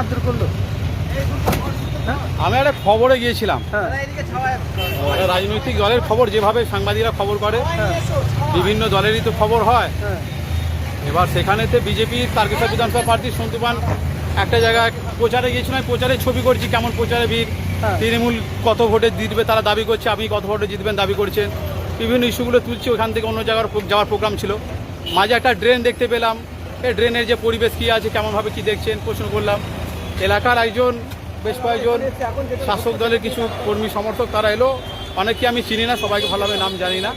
মারধর করলো? আমি একটা খবরে গিয়েছিলাম, হ্যাঁ রাজনৈতিক দলের খবর, যেভাবে সাংবাদিকরা খবর করে বিভিন্ন দলেরই তো খবর হয়। হ্যাঁ এবার সেখানেতে বিজেপির তারকেশ্বর বিধানসভা প্রার্থী সন্তুপান একটা জায়গায় প্রচারে গিয়েছিলাম, প্রচারে ছবি করছি কেমন প্রচারে ভিড়, হ্যাঁ। তৃণমূল কত ভোটে জিতবে তারা দাবি করছে, আপনি কত ভোটে জিতবেন দাবি করছেন, বিভিন্ন ইস্যুগুলো তুলছি। ওখান থেকে অন্য জায়গার যাওয়ার প্রোগ্রাম ছিল, মাঝে একটা ড্রেন দেখতে পেলাম, এই ড্রেনের যে পরিবেশ কী আছে কেমনভাবে কী দেখছেন প্রশ্ন করলাম। এলাকার একজন বেশ কয়েকজন শাসক দলের কিছু কর্মী সমর্থক তারা এলো, অনেককে আমি চিনি না, সবাইকে ভালোভাবে নাম জানি না,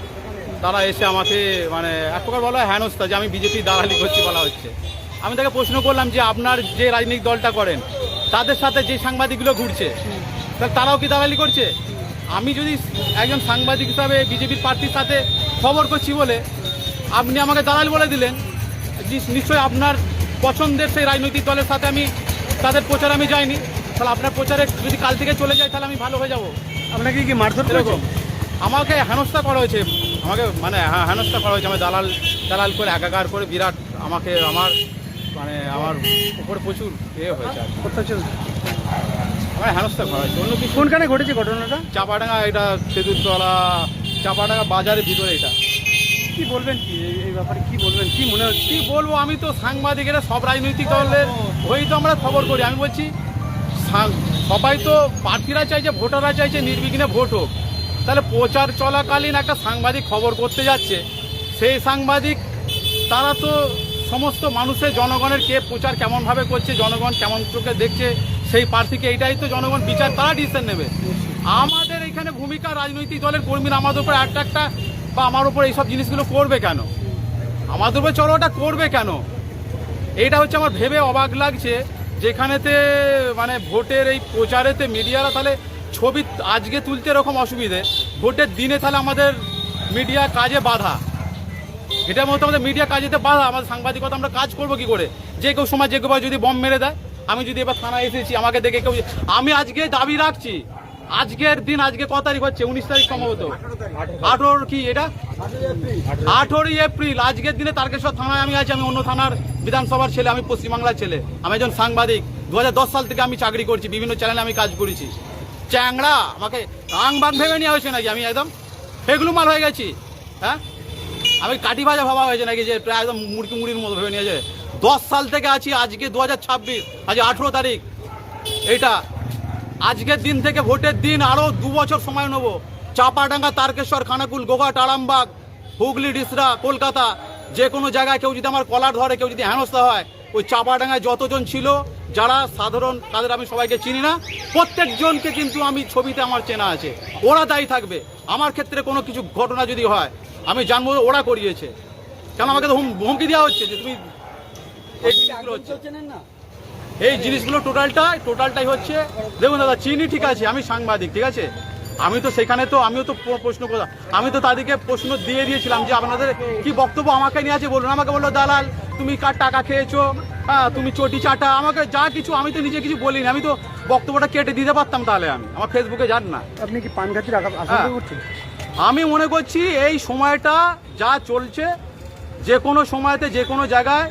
তারা এসে আমাকে মানে এক প্রকার বলা হয় হেনস্থা, যে আমি বিজেপি দালালি করছি বলা হচ্ছে। আমি তাকে প্রশ্ন করলাম যে আপনার যে রাজনৈতিক দলটা করেন তাদের সাথে যে সাংবাদিকগুলো ঘুরছে তাহলে তারাও কি দালালি করছে? আমি যদি একজন সাংবাদিক হিসাবে বিজেপির প্রার্থীর সাথে খবর করছি বলে আপনি আমাকে দালাল বলে দিলেন, নিশ্চয়ই আপনার পছন্দের সেই রাজনৈতিক দলের সাথে আমি তাদের প্রচারে আমি যাইনি, তাহলে আপনার প্রচারে যদি কাল থেকে চলে যায় তাহলে আমি ভালো হয়ে যাব। আপনাকে কি মারধর এরকম আমাকে হেনস্থা করা হয়েছে, আমাকে মানে হেনস্থা করা হয়েছে, আমি দালাল করে একাকার করে বিরাট আমাকে আমার মানে আমার উপরে প্রচুর হয়েছে আর আমার হেনস্থা করা হয়েছে। অন্য কিছু কোনখানে ঘটেছে ঘটনাটা? চাপাডাঙ্গা, এটা সেতুরতলা চাপাডাঙ্গা বাজারের ভিতরে। এটা কি বলবেন, কি এই ব্যাপারে কি বলবেন, কি মনে হচ্ছে? কি বলবো, আমি তো সাংবাদিকেরা সব রাজনৈতিক দলের হয়েই তো আমরা খবর করি। আমি বলছি সবাই তো প্রার্থীরা চাইছে, ভোটাররা চাইছে নির্বিঘ্নে ভোট হোক, তাহলে প্রচার চলাকালীন একটা সাংবাদিক খবর করতে যাচ্ছে, সেই সাংবাদিক তারা তো সমস্ত মানুষের জনগণের কে প্রচার কেমনভাবে করছে, জনগণ কেমন চোখে দেখছে সেই প্রার্থীকে, এইটাই তো জনগণ বিচার, তারা ডিসিশন নেবে। আমাদের এখানে ভূমিকা রাজনৈতিক দলের কর্মীরা আমাদের উপর একটা বা আমার উপর এইসব জিনিসগুলো করবে কেন, আমাদের উপর চড়াটা করবে কেন, এইটা হচ্ছে আমার ভেবে অবাক লাগছে। যেখানেতে মানে ভোটের এই প্রচারেতে মিডিয়ারা তাহলে ছবি আজকে তুলতে এরকম অসুবিধে, ভোটের দিনে তাহলে আমাদের মিডিয়া কাজে বাধা, এটার মতো আমাদের মিডিয়া কাজেতে বাধা, আমাদের সাংবাদিকতা আমরা কাজ করবো কি করে? যে কেউ সময় যে কেউ যদি বম মেরে দেয়, আমি যদি এবার থানায় এসেছি আমাকে দেখে কেউ, আমি আজকে দাবি রাখছি, আজকের দিন, আজকে কত তারিখ হচ্ছে, 19 তারিখ সম্ভবত, 18 কি এটা 18ই এপ্রিল, আজকের দিনে তারকেশ্বর থানায় আমি আছি। আমি অন্য থানার বিধানসভার ছেলে, আমি পশ্চিমবাংলার ছেলে, আমি একজন সাংবাদিক, 2010 সাল থেকে আমি চাকরি করছি, বিভিন্ন চ্যানেলে আমি কাজ করেছি। চ্যাংড়া আমাকে আংবাং ভেবে নেওয়া হয়েছে নাকি? আমি একদম ফেগলু মাল হয়ে গেছি? হ্যাঁ, আমি কাটি ভাজা ভাবা হয়েছে নাকি যে প্রায় একদম মুড়ির মতো ভেবে নিয়েছে? 10 সাল থেকে আছি, আজকে 2026, আজ 18 তারিখ, এইটা আজকের দিন থেকে ভোটের দিন আরও 2 বছর সময় নেবো। চাপাডাঙ্গা, তারকেশ্বর, খানাকুল, গোঘাট, আরামবাগ, হুগলি, ডিসরা, কলকাতা, যে কোনো জায়গায় কেউ যদি আমার কলার ধরে, কেউ যদি হেনস্থা হয়, ওই চাপাডাঙ্গায় যতজন ছিল যারা সাধারণ, তাদের আমি সবাইকে চিনি না, প্রত্যেকজনকে কিন্তু আমি ছবিতে আমার চেনা আছে, ওরা দায়ী থাকবে। আমার ক্ষেত্রে কোনো কিছু ঘটনা যদি হয় আমি জানবো ওরা করিয়েছে, কেন আমাকে তো হুমকি দেওয়া হচ্ছে যে তুমি এই জিনিসগুলো হচ্ছে, এই জিনিসগুলো টোটালটাই হচ্ছে। দেখুন দাদা, চিনি ঠিক আছে, আমি সাংবাদিক ঠিক আছে, আমি তো সেখানে তো আমিও তো প্রশ্ন করলাম, আমি তো তাদেরকে প্রশ্ন দিয়েছিলাম যে আপনাদের কি বক্তব্য আমাকে নিয়ে আছে বলুন। আমাকে বললো দালাল, তুমি কার টাকা খেয়েছো, হ্যাঁ তুমি চটি চাটা, আমাকে যা কিছু, আমি তো নিজে কিছু বলিনি, আমি তো বক্তব্যটা কেটে দিতে পারতাম, তাহলে আমি আমার ফেসবুকে যান না। আপনি কি পানঘাটির আশঙ্কা করছেন? আমি মনে করছি এই সময়টা যা চলছে, যে কোনো সময়তে যে কোনো জায়গায়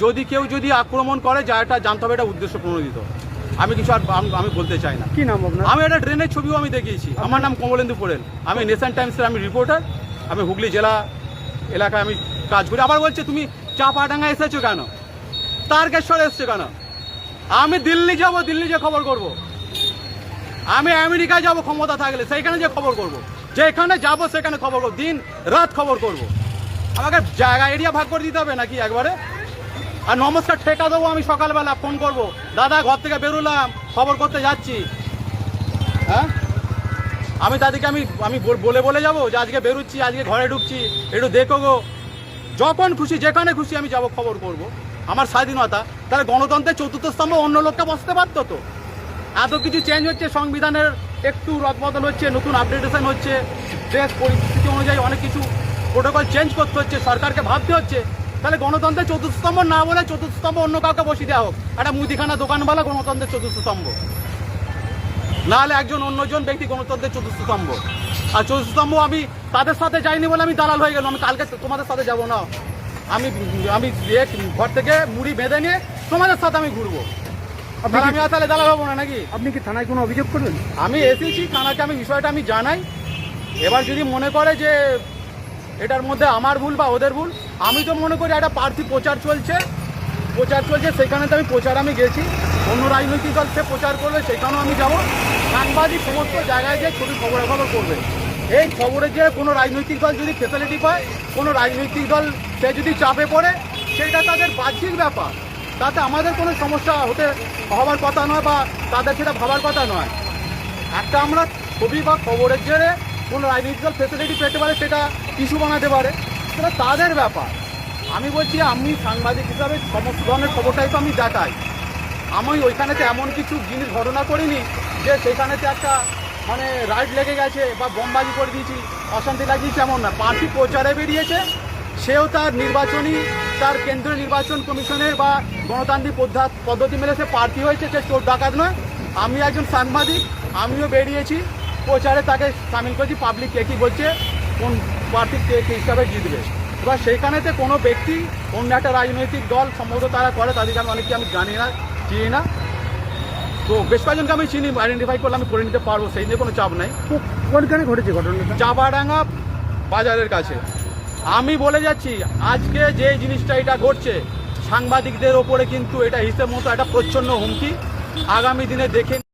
যদি কেউ যদি আক্রমণ করে, যা এটা জানতে হবে এটা উদ্দেশ্য প্রণোদিত। আমি কিছু আর আমি বলতে চাই না। কি নাম আপনার? আমি একটা ট্রেনের ছবিও আমি দেখিয়েছি, আমার নাম কমলেন্দু পোড়েল, আমি নেশন টাইমসের আমি রিপোর্টার, আমি হুগলি জেলা এলাকায় আমি কাজ করি। আবার বলছে তুমি চাপাডাঙ্গা এসেছো কেন, তারকেশ্বর এসছো কেন? আমি দিল্লি যাব, দিল্লি যে খবর করব, আমি আমেরিকায় যাব ক্ষমতা থাকলে, সেইখানে যে খবর করব, যেখানে যাব সেখানে খবর করব, দিন রাত খবর করব। আমাকে জায়গা এরিয়া ভাগ করে দিতে হবে নাকি একবারে? আর নমস্কার ঠেকা দেবো, আমি সকালবেলা ফোন করব, দাদা ঘর থেকে বেরোলাম খবর করতে যাচ্ছি, হ্যাঁ আমি তাদেরকে আমি বলে যাবো যে আজকে বেরোচ্ছি, আজকে ঘরে ঢুকছি, একটু দেখো গো, যখন খুশি যেখানে খুশি আমি যাব খবর করব, আমার স্বাধীনতা। তাহলে গণতন্ত্রের চতুর্থ স্তম্ভ অন্য লোককে বসতে পারতো তো? এত কিছু চেঞ্জ হচ্ছে, সংবিধানের একটু রদবদল হচ্ছে, নতুন আপডেটেশন হচ্ছে, দেশ পরিস্থিতি অনুযায়ী অনেক কিছু প্রোটোকল চেঞ্জ করতে হচ্ছে, সরকারকে ভাবতে হচ্ছে। তাহলে গণতন্ত্রের চতুর্থ স্তম্ভ না বলে চতুর্থ স্তম্ভ অন্য কাউকে বসিয়ে দেওয়া হোক, একটা মুদিখানা দোকানওয়ালা গণতন্ত্রের চতুর্থ স্তম্ভ, নাহলে একজন অন্যজন ব্যক্তি গণতন্ত্রের চতুর্থ স্তম্ভ। আর চতুর্থ স্তম্ভ আমি তাদের সাথে যাইনি বলে আমি দালাল হয়ে গেলাম, আমি কালকে তোমাদের সাথে যাব না, আমি ঘর থেকে মুড়ি বেঁধে নিয়ে তোমাদের সাথে আমি ঘুরবো, আপনি তাহলে কি- আমি আর তাহলে দালাল হবো না নাকি? আপনি কি থানায় কোনো অভিযোগ করবেন? আমি এসেছি থানাকে, আমি বিষয়টা আমি জানাই। এবার যদি মনে করে যে এটার মধ্যে আমার ভুল বা ওদের ভুল, আমি তো মনে করি একটা প্রার্থী প্রচার চলছে, সেখানে তো আমি আমি গেছি। অন্য রাজনৈতিক দল সে প্রচার করবে, সেখানেও আমি যাব। সাংবাদিক সমস্ত জায়গায় যে ছবি খবরাখবর করবে। এই খবরে যে কোনো রাজনৈতিক দল যদি ফেসিলিটি পায়, কোনো রাজনৈতিক দল সে যদি চাপে পড়ে, সেটা তাদের বাহ্যিক ব্যাপার, তাতে আমাদের কোনো সমস্যা হওয়ার কথা নয় বা তাদের সেটা ভাবার কথা নয়। একটা আমরা ছবি বা খবরের জেরে কোনো রাজনৈতিক দল ফেসিলিটি পেতে পারে, সেটা ইস্যু বানাতে পারে, সেটা তাদের ব্যাপার। আমি বলছি, আমি সাংবাদিক হিসাবে সমস্ত ধরনের খবরটাই তো আমি দেখাই। আমি ওইখানেতে এমন কিছু জিনিস ঘটনা করিনি যে সেখানেতে একটা মানে রাইড লেগে গেছে বা বোমবাজি করে দিয়েছি, অশান্তি লাগিয়েছি, এমন না। প্রার্থী প্রচারে বেরিয়েছে, সেও তার তার কেন্দ্রীয় নির্বাচন কমিশনের বা গণতান্ত্রিক পদ্ধতি মেনে সে প্রার্থী হয়েছে, সে চোর ডাকাত নয়। আমি একজন সাংবাদিক, আমিও বেরিয়েছি প্রচারে, তাকে সামিল করেছি। পাবলিক কে কী বলছে, কোন প্রার্থী কে হিসাবে জিতবে। এবার সেইখানেতে কোনো ব্যক্তি অন্য একটা রাজনৈতিক দল সম্ভবত তারা করে, তাদেরকে আমি অনেকে আমি জানি না, চিনি না। তো বেশ কয়েকজনকে আমি চিনি, আইডেন্টিফাই করলে আমি করে নিতে পারবো, সেই নিয়ে কোনো চাপ নাই। কোনখানে ঘটেছে ঘটনাটা? চাপাডাঙ্গা বাজারের কাছে। আমি বলে যাচ্ছি, আজকে যে জিনিসটা এটা ঘটছে, সাংবাদিকদের ওপরে কিন্তু এটা হিসেব মতো একটা প্রচ্ছন্ন হুমকি। আগামী দিনে দেখে